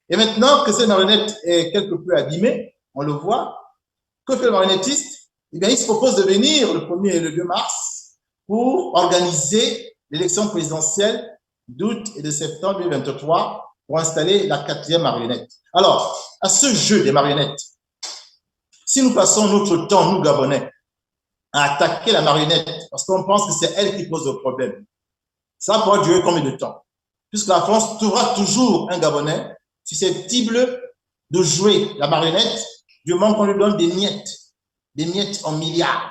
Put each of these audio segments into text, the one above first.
Et maintenant que cette marionnette est quelque peu abîmée, on le voit, que fait le marionnettiste? Eh bien, il se propose de venir le 1er et le 2 mars pour organiser l'élection présidentielle d'août et de septembre 2023 pour installer la 4e marionnette. Alors, à ce jeu des marionnettes, si nous passons notre temps, nous Gabonais, à attaquer la marionnette parce qu'on pense que c'est elle qui pose le problème, ça pourra durer combien de temps? Puisque la France trouvera toujours un Gabonais susceptible de jouer la marionnette du moment qu'on lui donne des miettes en milliards.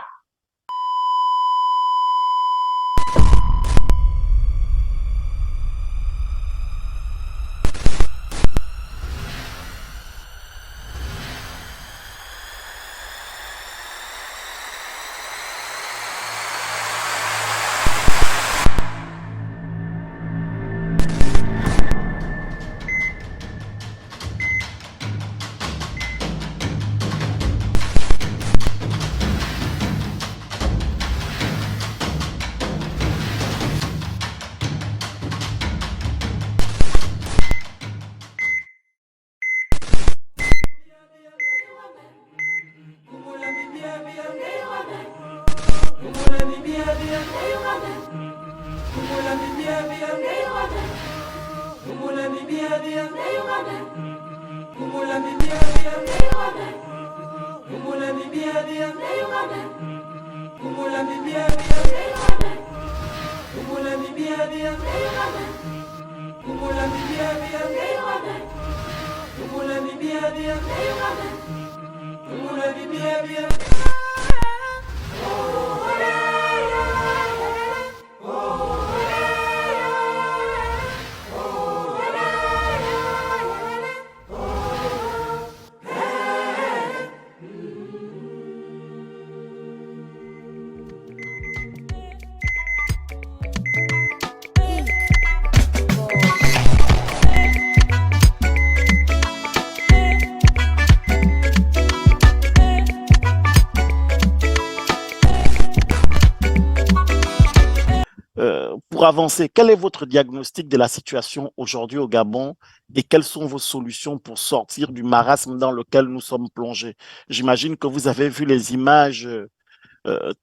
Pour avancer, quel est votre diagnostic de la situation aujourd'hui au Gabon et quelles sont vos solutions pour sortir du marasme dans lequel nous sommes plongés? J'imagine que vous avez vu les images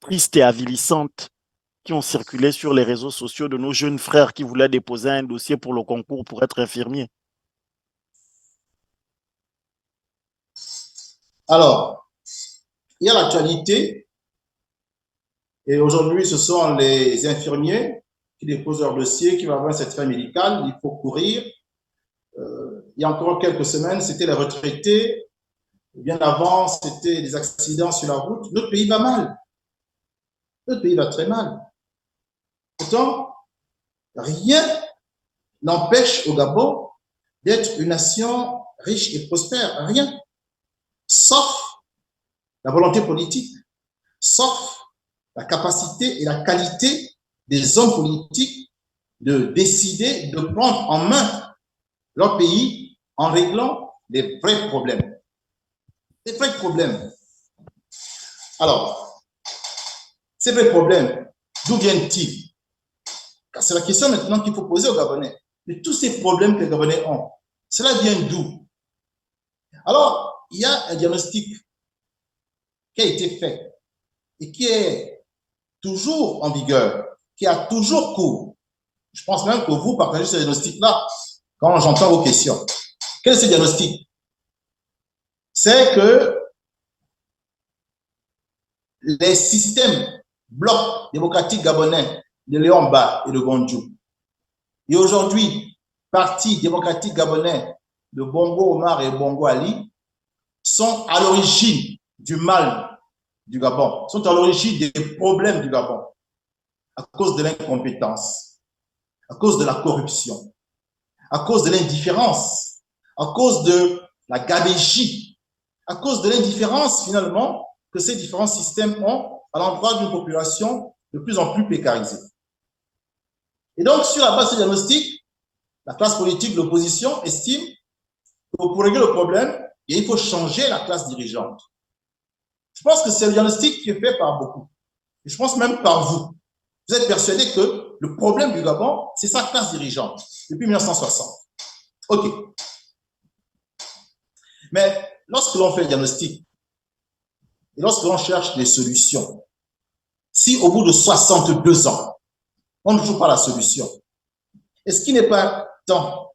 tristes et avilissantes qui ont circulé sur les réseaux sociaux de nos jeunes frères qui voulaient déposer un dossier pour le concours pour être infirmiers. Alors, il y a l'actualité et aujourd'hui, ce sont les infirmiers qui déposent leur dossier, qui vont avoir un certificat médical, il faut courir. Il y a encore quelques semaines, c'était les retraités. Bien avant, c'était des accidents sur la route. Notre pays va mal. Notre pays va très mal. Pourtant, rien n'empêche au Gabon d'être une nation riche et prospère. Rien. Sauf la volonté politique, sauf la capacité et la qualité des hommes politiques de décider de prendre en main leur pays en réglant les vrais problèmes. Les vrais problèmes. Alors, ces vrais problèmes, d'où viennent-ils? C'est la question maintenant qu'il faut poser aux Gabonais. De tous ces problèmes que les Gabonais ont, cela vient d'où? Alors, il y a un diagnostic qui a été fait et qui est toujours en vigueur, qui a toujours cours. Je pense même que vous partagez ce diagnostic-là quand j'entends vos questions. Quel est ce diagnostic? C'est que les systèmes blocs démocratiques gabonais de Léon Mba et de Gondjou, et aujourd'hui, Parti démocratique gabonais de Bongo Omar et Bongo Ali, sont à l'origine du mal du Gabon, sont à l'origine des problèmes du Gabon, à cause de l'incompétence, à cause de la corruption, à cause de l'indifférence, à cause de la gabegie, à cause de l'indifférence finalement que ces différents systèmes ont à l'endroit d'une population de plus en plus précarisée. Et donc, sur la base de ce diagnostic, la classe politique, l'opposition, estime que pour régler le problème, il faut changer la classe dirigeante. Je pense que c'est le diagnostic qui est fait par beaucoup. Et je pense même par vous. Vous êtes persuadé que le problème du Gabon, c'est sa classe dirigeante depuis 1960. OK. Mais lorsque l'on fait le diagnostic et lorsque l'on cherche des solutions, si au bout de 62 ans, on ne trouve pas la solution, est-ce qu'il n'est pas temps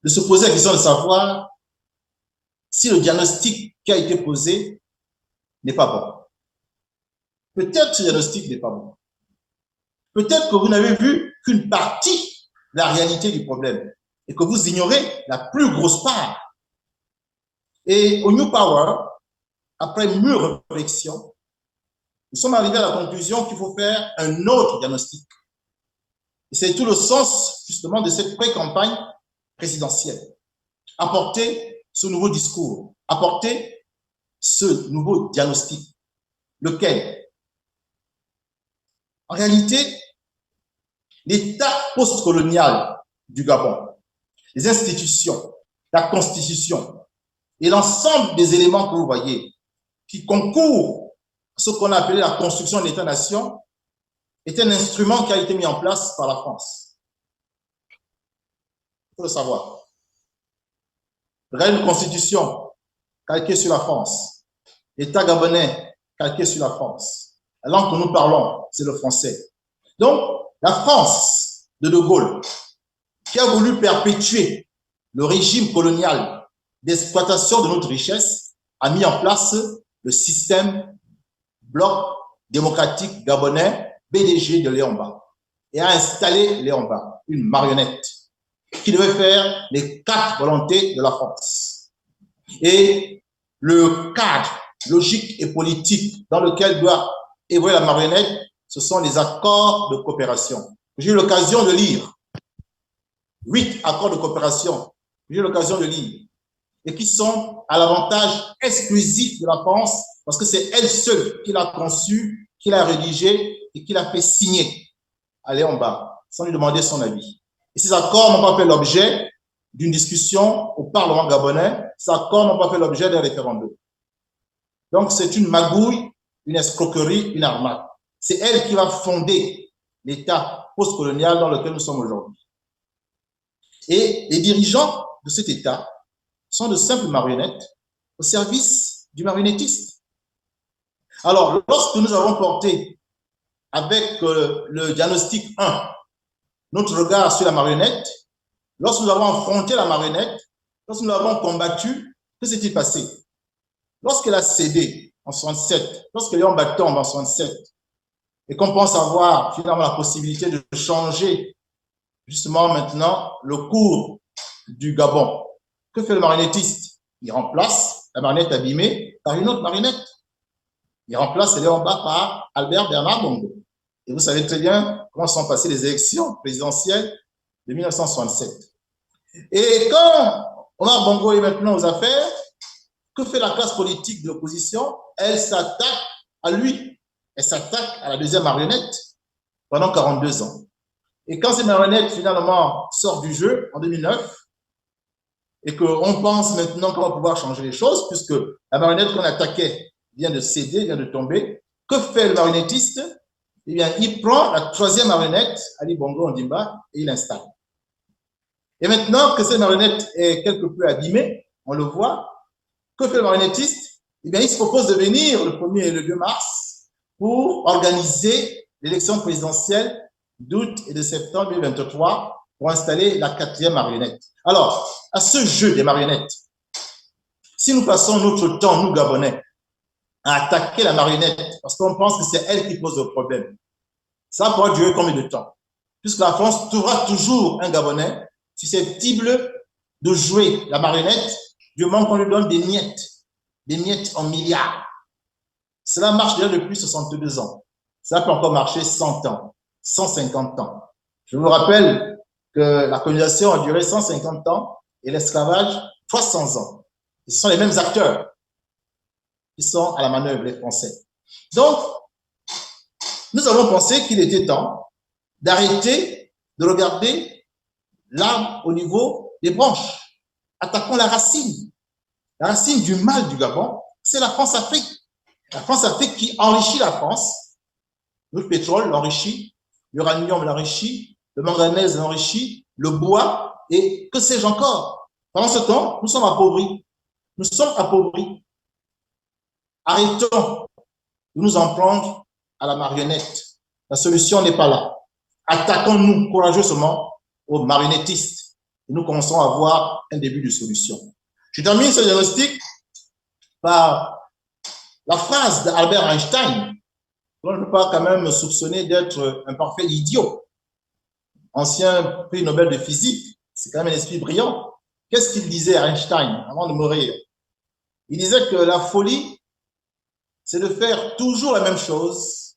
de se poser la question de savoir si le diagnostic qui a été posé n'est pas bon? Peut-être que ce diagnostic n'est pas bon. Peut-être que vous n'avez vu qu'une partie de la réalité du problème et que vous ignorez la plus grosse part. Et au New Power, après une mûre réflexion, nous sommes arrivés à la conclusion qu'il faut faire un autre diagnostic. Et c'est tout le sens, justement, de cette pré-campagne présidentielle. Apporter ce nouveau discours, apporter ce nouveau diagnostic. Lequel? En réalité, l'État postcolonial du Gabon, les institutions, la Constitution et l'ensemble des éléments que vous voyez qui concourent à ce qu'on a appelé la construction de l'État-nation est un instrument qui a été mis en place par la France. Il faut le savoir. Regardez une constitution calquée sur la France. L'État gabonais calqué sur la France. La langue que nous parlons, c'est le français. Donc, la France de De Gaulle, qui a voulu perpétuer le régime colonial d'exploitation de notre richesse, a mis en place le système bloc démocratique gabonais, BDG de Léon-Mba, et a installé Léon-Mba, une marionnette, qui devait faire les 4 volontés de la France. Et le cadre logique et politique dans lequel doit évoluer la marionnette, ce sont les accords de coopération. J'ai eu l'occasion de lire 8 accords de coopération, j'ai eu l'occasion de lire, et qui sont à l'avantage exclusif de la France, parce que c'est elle seule qui l'a conçu, qui l'a rédigé et qui l'a fait signer à Léon-Mba, sans lui demander son avis. Et ces accords n'ont pas fait l'objet d'une discussion au Parlement gabonais, ces accords n'ont pas fait l'objet d'un référendum. Donc, c'est une magouille, une escroquerie, une arnaque. C'est elle qui va fonder l'État postcolonial dans lequel nous sommes aujourd'hui. Et les dirigeants de cet État sont de simples marionnettes au service du marionnettiste. Alors, lorsque nous avons porté avec le diagnostic 1 notre regard sur la marionnette, lorsque nous avons affronté la marionnette, lorsque nous l'avons combattue, que s'est-il passé? Lorsqu'elle a cédé en 67, lorsque Léon-Mba tombe en 67, et qu'on pense avoir finalement la possibilité de changer justement maintenant le cours du Gabon, que fait le marionnettiste? Il remplace la marionnette abîmée par une autre marionnette. Il remplace Léon-Mba par Albert Bernard Bongo. Et vous savez très bien comment sont passées les élections présidentielles de 1967. Et quand Omar Bongo est maintenant aux affaires, que fait la classe politique de l'opposition? Elle s'attaque à lui. Elle s'attaque à la deuxième marionnette pendant 42 ans. Et quand cette marionnette finalement sort du jeu en 2009, et qu'on pense maintenant qu'on va pouvoir changer les choses, puisque la marionnette qu'on attaquait vient de céder, vient de tomber, que fait le marionnettiste? Eh bien, il prend la troisième marionnette, Ali Bongo Ondimba, et il l'installe. Et maintenant que cette marionnette est quelque peu abîmée, on le voit, que fait le marionnettiste? Eh bien, il se propose de venir le 1er et le 2 mars pour organiser l'élection présidentielle d'août et de septembre 2023 pour installer la 4e marionnette. Alors, à ce jeu des marionnettes, si nous passons notre temps, nous Gabonais, à attaquer la marionnette, parce qu'on pense que c'est elle qui pose le problème, ça pourra durer combien de temps? Puisque la France trouvera toujours un Gabonais susceptible de jouer la marionnette du moment qu'on lui donne des miettes en milliards. Cela marche déjà depuis 62 ans. Ça peut encore marcher 100 ans, 150 ans. Je vous rappelle que la colonisation a duré 150 ans et l'esclavage 300 ans. Ce sont les mêmes acteurs qui sont à la manœuvre, les Français. Donc, nous avons pensé qu'il était temps d'arrêter de regarder l'arbre au niveau des branches. Attaquons la racine. La racine du mal du Gabon, c'est la France-Afrique. La France-Afrique qui enrichit la France. Le pétrole l'enrichit, l'uranium l'enrichit, le manganèse l'enrichit, le bois et que sais-je encore. Pendant ce temps, nous sommes appauvris. Nous sommes appauvris. Arrêtons de nous en prendre à la marionnette. La solution n'est pas là. Attaquons-nous courageusement aux marionnettistes et nous commençons à voir un début de solution. Je termine ce diagnostic par la phrase d'Albert Einstein, dont on ne peut pas quand même soupçonner d'être un parfait idiot. Ancien prix Nobel de physique, c'est quand même un esprit brillant. Qu'est-ce qu'il disait Einstein avant de mourir? Il disait que la folie, c'est de faire toujours la même chose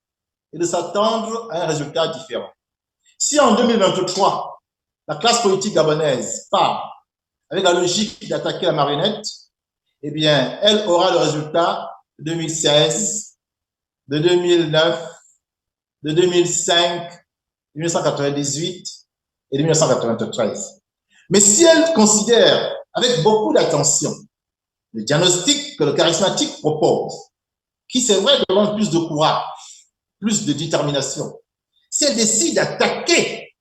et de s'attendre à un résultat différent. Si en 2023, la classe politique gabonaise part avec la logique d'attaquer la marionnette, eh bien, elle aura le résultat de 2016, de 2009, de 2005, de 1998 et de 1993. Mais si elle considère avec beaucoup d'attention le diagnostic que le charismatique propose, qui c'est vrai demande plus de courage, plus de détermination, si elle décide d'attaquer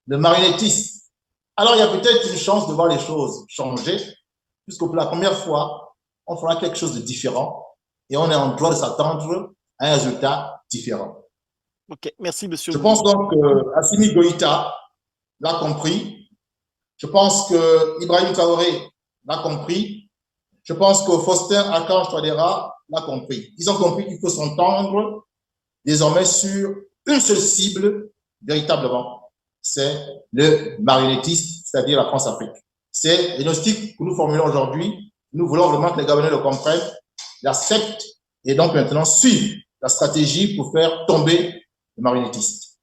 le marionnettiste, alors il y a peut-être une chance de voir les choses changer, puisque pour la première fois, on fera quelque chose de différent et on est en droit de s'attendre à un résultat différent. Ok, merci, monsieur. Je pense donc qu'Assimi Goïta l'a compris. Je pense que Ibrahim Traoré l'a compris. Je pense que Faustin Archange Touadéra l'a compris. Ils ont compris qu'il faut s'entendre désormais sur une seule cible, véritablement. C'est le marionnettiste, c'est-à-dire la France-Afrique. C'est le diagnostic que nous formulons aujourd'hui. Nous voulons vraiment que les Gabonais le comprennent, l'acceptent et donc maintenant suivent la stratégie pour faire tomber le marionnettiste.